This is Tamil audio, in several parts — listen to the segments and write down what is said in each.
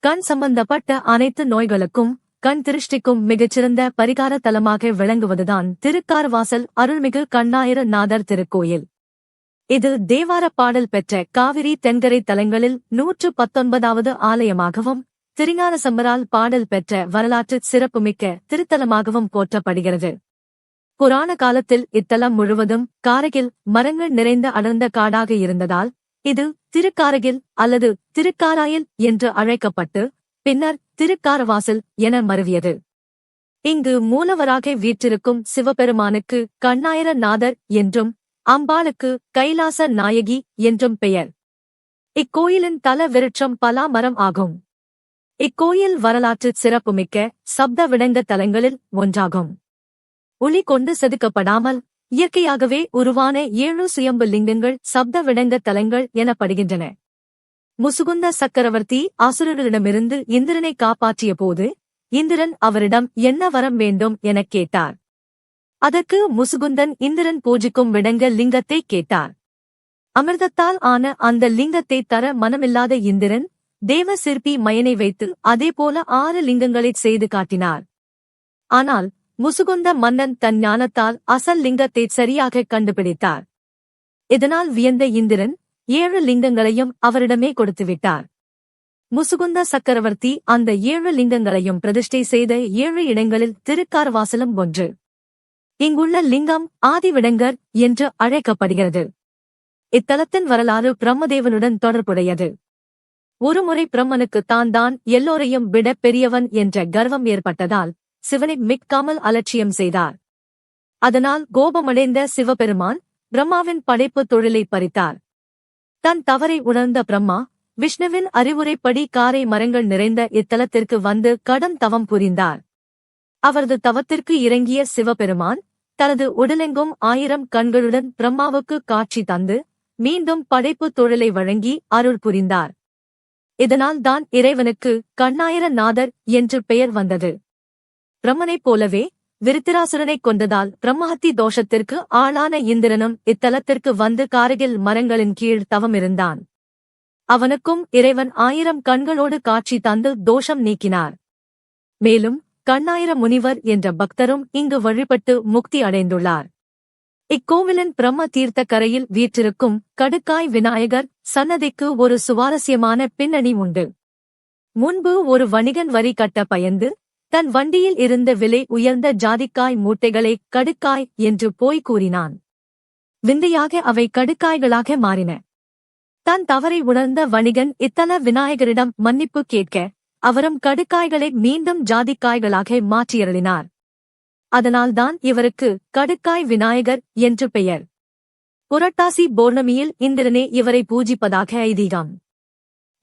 கண் சம்பந்தப்பட்ட அனைத்து நோய்களுக்கும் கண் திருஷ்டிக்கும் மிகச்சிறந்த பரிகார தலமாக விளங்குவதுதான் திருக்காரவாசல் அருள்மிகு கண்ணாயிர நாதர் திருக்கோயில். இது தேவார பாடல் பெற்ற காவிரி தென்கரை தலங்களில் 119வது ஆலயமாகவும் திருஞான சம்பரால் பாடல் பெற்ற வரலாற்று சிறப்புமிக்க திருத்தலமாகவும் போற்றப்படுகிறது. புராண காலத்தில் இத்தலம் முழுவதும் காரகில் மரங்கள் நிறைந்த அடர்ந்த காடாக இருந்ததால் இது திருக்காரகில் அல்லது திருக்காராயில் என்று அழைக்கப்பட்டு பின்னர் திருக்காரவாசல் என மருவியது. இங்கு மூலவராக வீற்றிருக்கும் சிவபெருமானுக்கு கண்ணாயிர நாதர் என்றும் அம்பாளுக்கு கைலாச நாயகி என்றும் பெயர். இக்கோயிலின் தல விருட்சம் பலா மரம் ஆகும். இக்கோயில் வரலாற்று சிறப்புமிக்க சப்த விடங்க தலங்களில் ஒன்றாகும். ஒளி கொண்டு செதுக்கப்படாமல் இயற்கையாகவே உருவான 7 சுயம்பு லிங்கங்கள் சப்த விடங்க தலங்கள் எனப்படுகின்றன. முசுகுந்த சக்கரவர்த்தி அசுரர்களிடமிருந்து இந்திரனை காப்பாற்றிய போது இந்திரன் அவரிடம் என்ன வரம் வேண்டும் எனக் கேட்டார். அதற்கு முசுகுந்தன் இந்திரன் பூஜிக்கும் விடங்க லிங்கத்தை கேட்டார். அமிர்தத்தால் ஆன அந்த லிங்கத்தை தர மனமில்லாத இந்திரன் தேவ சிற்பி மயனை வைத்து அதேபோல 6 லிங்கங்களைச் செய்து காட்டினார். ஆனால் முசுகுந்த மன்னன் தன் ஞானத்தால் அசல் லிங்கத்தை சரியாக கண்டுபிடித்தார். இதனால் வியந்த இந்திரன் 7 லிங்கங்களையும் அவரிடமே கொடுத்துவிட்டார். முசுகுந்த சக்கரவர்த்தி அந்த 7 லிங்கங்களையும் பிரதிஷ்டை செய்த 7 இடங்களில் திருக்காரவாசலும் ஒன்று. இங்குள்ள லிங்கம் ஆதிவிடங்கர் என்று அழைக்கப்படுகிறது. இத்தலத்தின் வரலாறு பிரம்மதேவனுடன் தொடர்புடையது. ஒருமுறை பிரம்மனுக்கு தான் எல்லோரையும் விட பெரியவன் என்ற கர்வம் ஏற்பட்டதால் சிவனை மிக்காமல் அலட்சியம் செய்தார். அதனால் கோபமடைந்த சிவபெருமான் பிரம்மாவின் படைப்பு தொழிலை பறித்தார். தன் தவறை உணர்ந்த பிரம்மா விஷ்ணுவின் அறிவுரைப்படி காரை மரங்கள் நிறைந்த இத்தலத்திற்கு வந்து கடும் தவம் புரிந்தார். அவரது தவத்திற்கு இறங்கிய சிவபெருமான் தனது உடலெங்கும் 1000 கண்களுடன் பிரம்மாவுக்கு காட்சி தந்து மீண்டும் படைப்பு தொழிலை வழங்கி அருள் புரிந்தார். இதனால் தான் இறைவனுக்கு கண்ணாயிர நாதர் என்று பெயர் வந்தது. பிரம்மனைப் போலவே விருத்திராசுரனைக் கொண்டதால் பிரம்மஹத்தி தோஷத்திற்கு ஆளான இந்திரனும் இத்தலத்திற்கு வந்து காரகில் மரங்களின் கீழ் தவமிருந்தான். அவனுக்கும் இறைவன் 1000 கண்களோடு காட்சி தந்து தோஷம் நீக்கினார். மேலும் கண்ணாயிர முனிவர் என்ற பக்தரும் இங்கு வழிபட்டு முக்தி அடைந்துள்ளார். இக்கோவிலின் பிரம்ம தீர்த்த கரையில் வீற்றிருக்கும் கடுக்காய் விநாயகர் சன்னதிக்கு ஒரு சுவாரஸ்யமான பின்னணி உண்டு. முன்பு ஒரு வணிகன் வரி கட்ட பயந்து தன் வண்டியில் இருந்த விலை உயர்ந்த ஜாதிக்காய் மூட்டைகளை கடுக்காய் என்று போய் கூறினான். விந்தையாக அவை கடுக்காய்களாக மாறின. தன் தவறை உணர்ந்த வணிகன் இத்தல விநாயகரிடம் மன்னிப்பு கேட்க அவரும் கடுக்காய்களை மீண்டும் ஜாதிக்காய்களாக மாற்றியருளினார். அதனால்தான் இவருக்கு கடுக்காய் விநாயகர் என்று பெயர். புரட்டாசி பௌர்ணமியில் இந்திரனே இவரை பூஜிப்பதாக ஐதீகம்.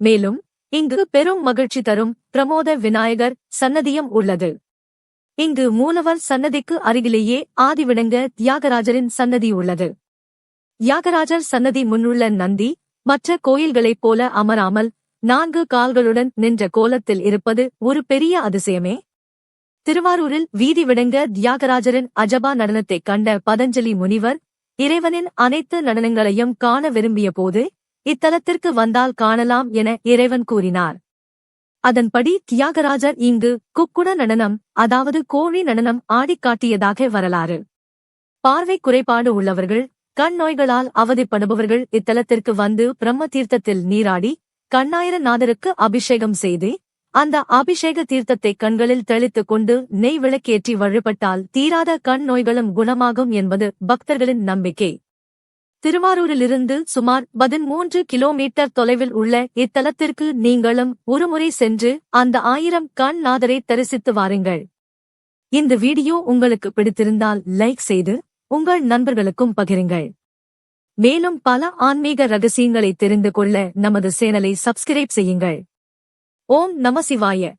மேலும் இங்கு பெரும் மகிழ்ச்சி தரும் பிரமோத விநாயகர் சன்னதியும் உள்ளது. இங்கு மூலவர் சன்னதிக்கு அருகிலேயே ஆதிவிடங்க தியாகராஜரின் சன்னதி உள்ளது. தியாகராஜர் சன்னதி முன்னுள்ள நந்தி மற்ற கோயில்களைப் போல அமராமல் 4 கால்களுடன் நின்ற கோலத்தில் இருப்பது ஒரு பெரிய அதிசயமே. திருவாரூரில் வீதி விடங்க தியாகராஜரின் அஜபா நடனத்தைக் கண்ட பதஞ்சலி முனிவர் இறைவனின் அனைத்து நடனங்களையும் காண விரும்பிய போது இத்தலத்திற்கு வந்தால் காணலாம் என இறைவன் கூறினார். அதன்படி தியாகராஜர் இங்கு குக்குட நடனம் அதாவது கோழி நடனம் ஆடிக் காட்டியதாக வரலாறு. பார்வை குறைபாடு உள்ளவர்கள் கண் நோய்களால் அவதிப்படுபவர்கள் இத்தலத்திற்கு வந்து பிரம்ம தீர்த்தத்தில் நீராடி கண்ணாயிர நாதருக்கு அபிஷேகம் செய்து அந்த அபிஷேக தீர்த்தத்தை கண்களில் தெளித்துக் கொண்டு நெய் விளக்கேற்றி வழிபட்டால் தீராத கண் நோய்களும் குணமாகும் என்பது பக்தர்களின் நம்பிக்கை. திருவாரூரிலிருந்து சுமார் 13 கிலோமீட்டர் தொலைவில் உள்ள இத்தலத்திற்கு நீங்களும் ஒருமுறை சென்று அந்த 1000 கண் நாதரை தரிசித்து வாருங்கள். இந்த வீடியோ உங்களுக்கு பிடித்திருந்தால் லைக் செய்து உங்கள் நண்பர்களுக்கும் பகிருங்கள். மேலும் பல ஆன்மீக ரகசியங்களை தெரிந்து கொள்ள நமது சேனலை சப்ஸ்கிரைப் செய்யுங்கள். ஓம் நம சிவாய.